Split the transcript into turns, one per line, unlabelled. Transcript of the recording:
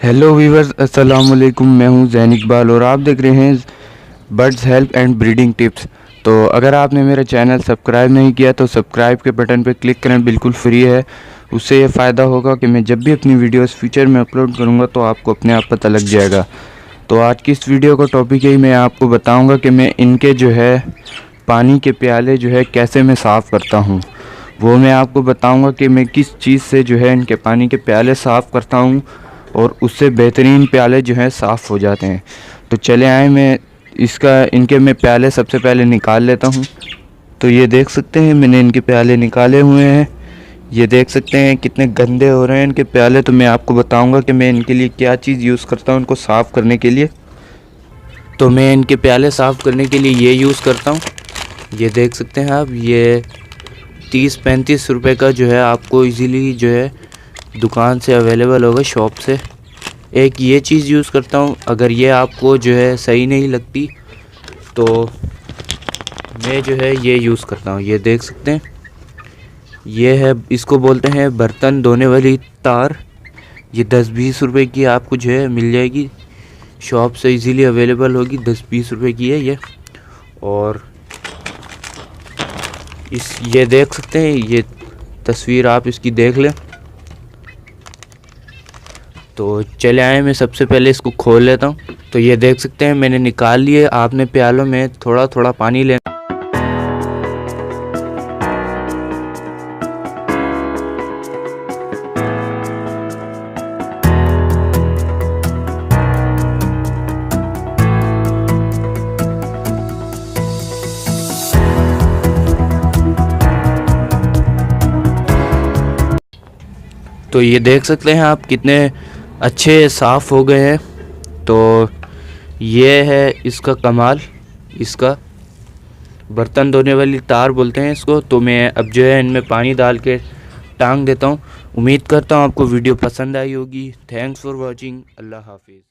Hello viewers, अस्सलाम वालेकुम। मैं हूं ज़ैन इकबाल और आप देख रहे हैं birds help and breeding tips. तो अगर आपने मेरा चैनल सब्सक्राइब नहीं किया तो सब्सक्राइब के बटन पर क्लिक करें, बिल्कुल फ्री है। उससे ये फ़ायदा होगा कि मैं जब भी अपनी वीडियोस फ्यूचर में अपलोड करूंगा तो आपको अपने आप पता लग जाएगा। तो आज की इस वीडियो का टॉपिक है, मैं आपको बताऊँगा कि मैं इनके जो है पानी के प्याले जो है कैसे मैं साफ़ करता हूँ। वो मैं आपको बताऊंगा कि मैं किस चीज़ से जो है इनके पानी के प्याले साफ़ करता हूँ और उससे बेहतरीन प्याले जो हैं साफ़ हो जाते हैं। तो चले आए, मैं इनके मैं प्याले सबसे पहले निकाल लेता हूँ। तो ये देख सकते हैं मैंने इनके प्याले निकाले हुए हैं। ये देख सकते हैं कितने गंदे हो रहे हैं इनके प्याले। तो मैं आपको बताऊंगा कि मैं इनके लिए क्या चीज़ यूज़ करता हूँ इनको साफ़ करने के लिए। तो मैं इनके प्याले साफ़ करने के लिए ये यूज़ करता हूँ। ये देख सकते हैं आप, ये 30-35 रुपए का जो है आपको इजीली जो है दुकान से अवेलेबल होगा, शॉप से। एक ये चीज़ यूज़ करता हूँ। अगर ये आपको जो है सही नहीं लगती तो मैं जो है ये यूज़ करता हूँ। ये देख सकते हैं, ये है, इसको बोलते हैं बर्तन धोने वाली तार। ये 10-20 रुपए की आपको जो है मिल जाएगी, शॉप से इजीली अवेलेबल होगी। 10-20 रुपए की है ये। और ये देख सकते हैं, ये तस्वीर आप इसकी देख लें। तो चले आए, मैं सबसे पहले इसको खोल लेता हूँ। तो ये देख सकते हैं मैंने निकाल लिए। आपने प्यालों में थोड़ा थोड़ा पानी लेना। तो ये देख सकते हैं आप कितने अच्छे साफ़ हो गए हैं। तो ये है इसका कमाल, इसका बर्तन धोने वाली तार बोलते हैं इसको। तो मैं अब जो है इनमें पानी डाल के टांग देता हूँ। उम्मीद करता हूँ आपको वीडियो पसंद आई होगी। Thanks for watching. अल्लाह हाफिज़।